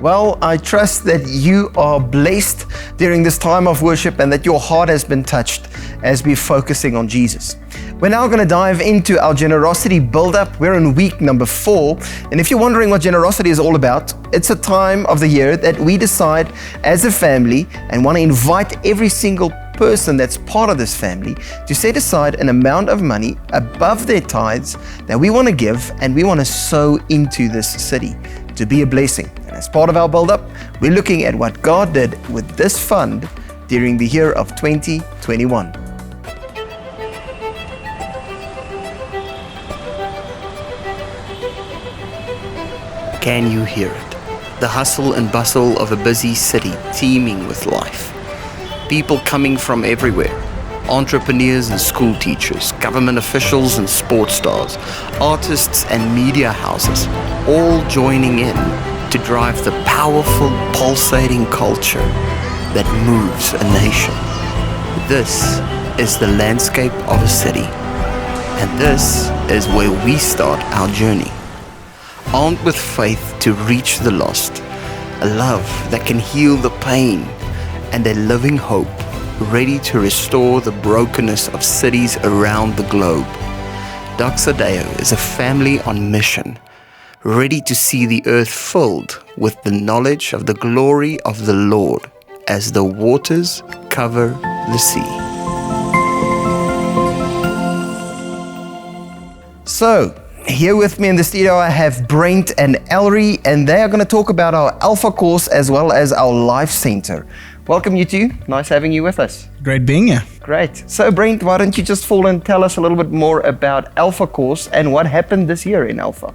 Well, I trust that you are blessed during this time of worship and that your heart has been touched as we're focusing on Jesus. We're now going to dive into our generosity build-up. We're in week number 4. And if you're wondering what generosity is all about, it's a time of the year that we decide as a family and want to invite every single person that's part of this family to set aside an amount of money above their tithes that we want to give, and we want to sow into this city to be a blessing. And as part of our build-up, we're looking at what God did with this fund during the year of 2021. Can you hear it? The hustle and bustle of a busy city teeming with life. People coming from everywhere. Entrepreneurs and school teachers, government officials and sports stars, artists and media houses, all joining in to drive the powerful, pulsating culture that moves a nation. This is the landscape of a city, and this is where we start our journey. Armed with faith to reach the lost, a love that can heal the pain, and a living hope ready to restore the brokenness of cities around the globe. Doxa is a family on mission, ready to see the earth filled with the knowledge of the glory of the Lord as the waters cover the sea. So, here with me in the studio, I have Brent and Ellery, and they are going to talk about our Alpha course as well as our Life Center. Welcome, you two. Nice having you with us. Great being here. Great. So, Brent, why don't you just fall and tell us a little bit more about Alpha course and what happened this year in Alpha?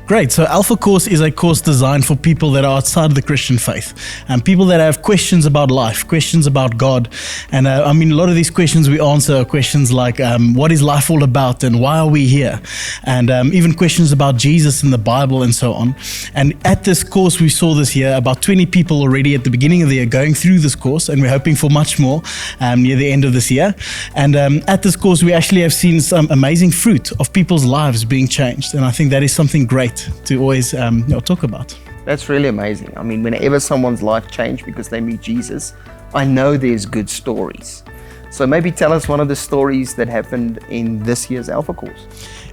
Great. So Alpha course is a course designed for people that are outside of the Christian faith, and people that have questions about life, questions about God. And a lot of these questions we answer are questions like, what is life all about and why are we here? And even questions about Jesus and the Bible and so on. And at this course we saw this year, about 20 people already at the beginning of the year going through this course, and we're hoping for much more near the end of this year. And at this course we actually have seen some amazing fruit of people's lives being changed, and I think that is something great to always talk about. That's really amazing. I mean, whenever someone's life changed because they meet Jesus, I know there's good stories. So maybe tell us one of the stories that happened in this year's Alpha course.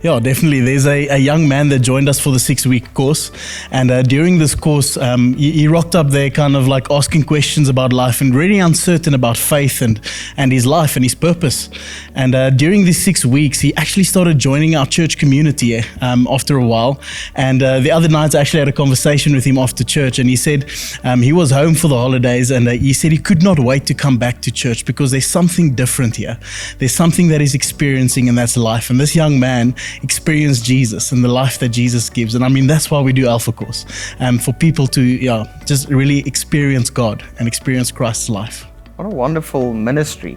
Yeah, definitely. There's a young man that joined us for the 6-week course, and during this course, he rocked up there kind of like asking questions about life and really uncertain about faith and his life and his purpose. And during these 6 weeks, he actually started joining our church community after a while. And the other night, I actually had a conversation with him after church, and he said he was home for the holidays, and he said he could not wait to come back to church because there's something different here. There's something that he's experiencing, and that's life. And this young man experienced Jesus and the life that Jesus gives. And that's why we do Alpha course, for people to just really experience God and experience Christ's life. What a wonderful ministry.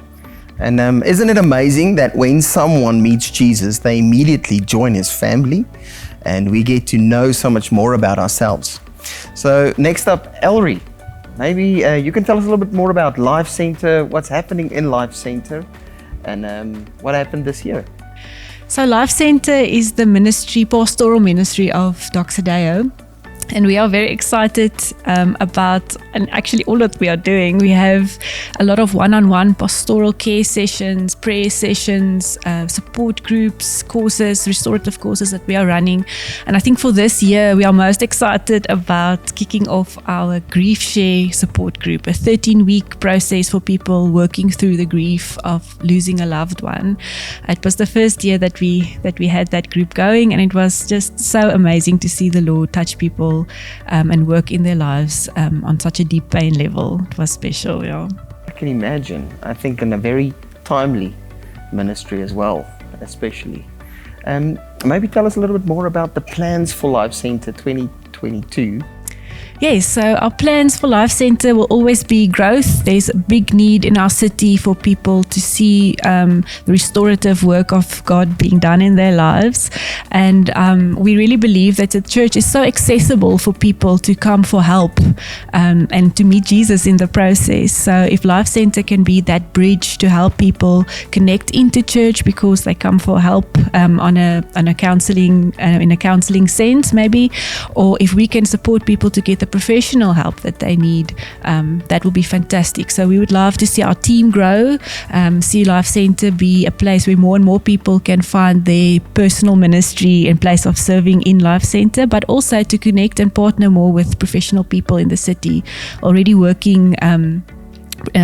And isn't it amazing that when someone meets Jesus, they immediately join his family, and we get to know so much more about ourselves. So next up, Ellery, maybe you can tell us a little bit more about Life Center, what's happening in Life Center, and what happened this year. So Life Center is the pastoral ministry of Doxa. And we are very excited about, and actually all that we are doing. We have a lot of one-on-one pastoral care sessions, prayer sessions, support groups, courses, restorative courses that we are running. And I think for this year, we are most excited about kicking off our Grief Share support group, a 13-week process for people working through the grief of losing a loved one. It was the first year that we had that group going, and it was just so amazing to see the Lord touch people and work in their lives on such a deep pain level. It was special, yeah. I can imagine. I think in a very timely ministry as well, especially. Maybe tell us a little bit more about the plans for Life Center 2022. Yes, so our plans for Life Center will always be growth. There's a big need in our city for people to see the restorative work of God being done in their lives. And we really believe that the church is so accessible for people to come for help and to meet Jesus in the process. So if Life Center can be that bridge to help people connect into church because they come for help on a counseling in a counseling sense maybe, or if we can support people to get the the professional help that they need, that will be fantastic. So we would love to see our team grow, see Life Centre be a place where more and more people can find their personal ministry and place of serving in Life Centre, but also to connect and partner more with professional people in the city already working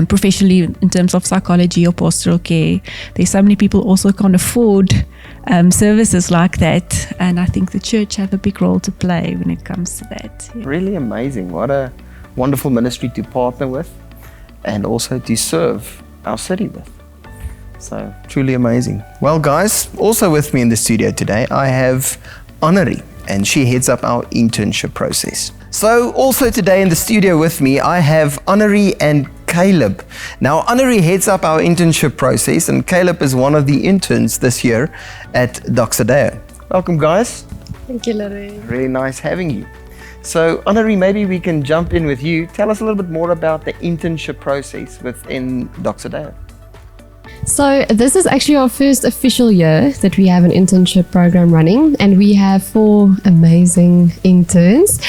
professionally in terms of psychology or pastoral care. There's so many people also can't afford services like that, and I think the church have a big role to play when it comes to that. Yeah. Really amazing. What a wonderful ministry to partner with and also to serve our city with. So truly amazing. Well, guys, also with me in the studio today, I have Honoree, and she heads up our internship process. So also today in the studio with me, I have Honoree and Caleb. Now, Honoree heads up our internship process, and Caleb is one of the interns this year at Doxa. Welcome, guys. Thank you, Larry. Really nice having you. So, Honoree, maybe we can jump in with you. Tell us a little bit more about the internship process within Doxa. So this is actually our first official year that we have an internship program running, and we have 4 amazing interns.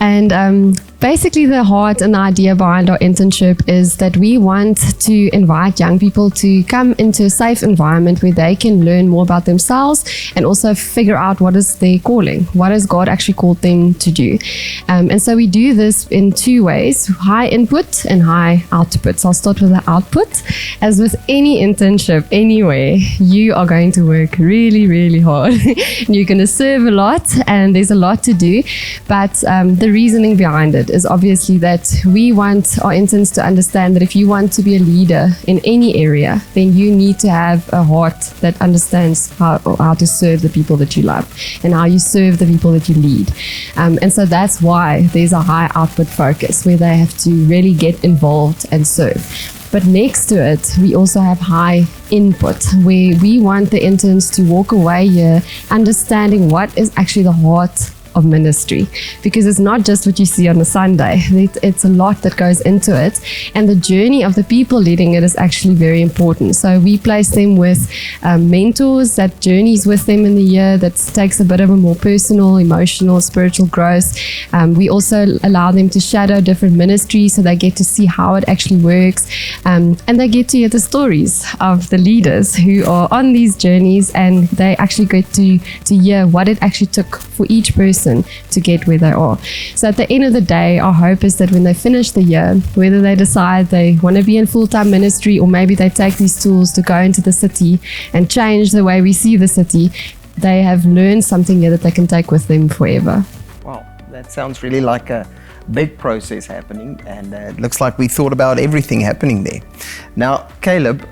And basically the heart and the idea behind our internship is that we want to invite young people to come into a safe environment where they can learn more about themselves and also figure out what is their calling, what has God actually called them to do. And so we do this in 2 ways, high input and high output. So I'll start with the output. As with any internship anywhere, you are going to work really, really hard. You're going to serve a lot, and there's a lot to do. But the reasoning behind it is obviously that we want our interns to understand that if you want to be a leader in any area, then you need to have a heart that understands how to serve the people that you love and how you serve the people that you lead. And so that's why there's a high output focus where they have to really get involved and serve. But next to it, we also have high input, where we want the interns to walk away here understanding what is actually the heart of ministry, because it's not just what you see on a Sunday. It's a lot that goes into it, and the journey of the people leading it is actually very important. So we place them with mentors that journeys with them in the year that takes a bit of a more personal, emotional, spiritual growth. We also allow them to shadow different ministries so they get to see how it actually works, and they get to hear the stories of the leaders who are on these journeys, and they actually get to hear what it actually took for each person to get where they are. So at the end of the day, our hope is that when they finish the year, whether they decide they want to be in full-time ministry or maybe they take these tools to go into the city and change the way we see the city, they have learned something here that they can take with them forever. Wow, that sounds really like a big process happening, and it looks like we thought about everything happening there. Now, Caleb,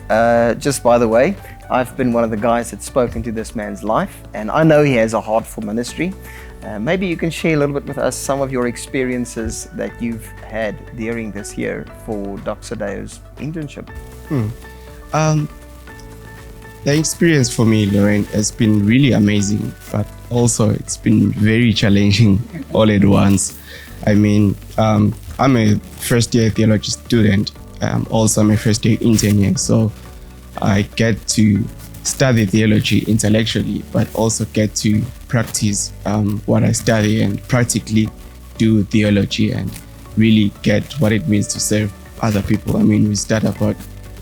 just by the way, I've been one of the guys that's spoken to this man's life, and I know he has a heart for ministry. Maybe you can share a little bit with us some of your experiences that you've had during this year for Doxa's internship. The experience for me, Lauren, has been really amazing, but also it's been very challenging all at once. I mean, I'm a first-year theology student. Also, I'm a first-year intern here, so I get to study theology intellectually, but also get to practice what I study and practically do theology and really get what it means to serve other people. I mean, we start about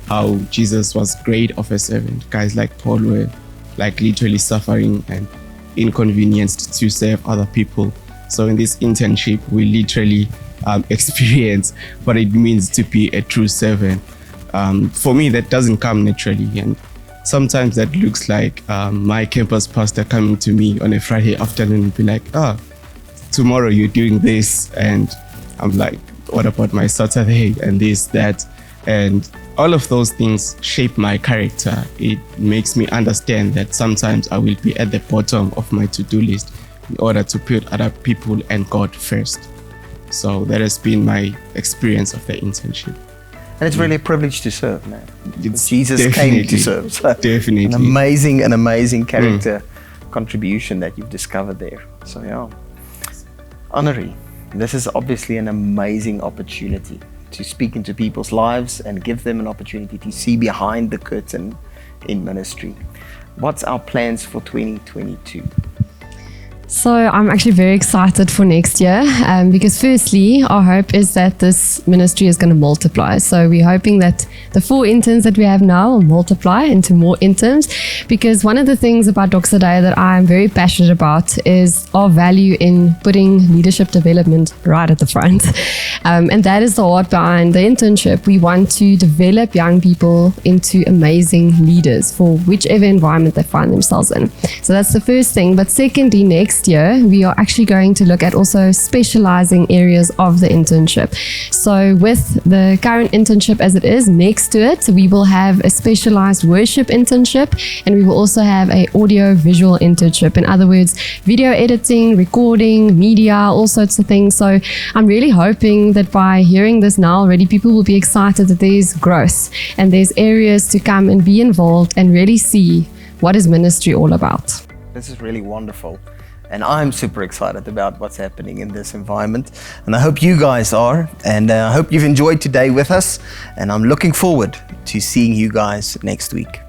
how Jesus was great of a servant. Guys like Paul were like literally suffering and inconvenienced to serve other people. So in this internship, we literally experience what it means to be a true servant. For me, that doesn't come naturally, and sometimes that looks like my campus pastor coming to me on a Friday afternoon and be like, tomorrow you're doing this. And I'm like, what about my Saturday and this, that? And all of those things shape my character. It makes me understand that sometimes I will be at the bottom of my to-do list in order to put other people and God first. So that has been my experience of the internship. And it's really a privilege to serve, man. It's Jesus came to serve. So definitely. An amazing character contribution that you've discovered there. So yeah. Honoree, this is obviously an amazing opportunity to speak into people's lives and give them an opportunity to see behind the curtain in ministry. What's our plans for 2022? So I'm actually very excited for next year because firstly, our hope is that this ministry is going to multiply. So we're hoping that the 4 interns that we have now will multiply into more interns, because one of the things about Doxa that I'm very passionate about is our value in putting leadership development right at the front. And that is the heart behind the internship. We want to develop young people into amazing leaders for whichever environment they find themselves in. So that's the first thing. But secondly, next year, we are actually going to look at also specializing areas of the internship. So with the current internship as it is, next to it, we will have a specialized worship internship, and we will also have a audio visual internship. In other words, video editing, recording, media, all sorts of things. So I'm really hoping that by hearing this now already, people will be excited that there's growth and there's areas to come and be involved and really see what is ministry all about. This is really wonderful. And I'm super excited about what's happening in this environment. And I hope you guys are. And I hope you've enjoyed today with us. And I'm looking forward to seeing you guys next week.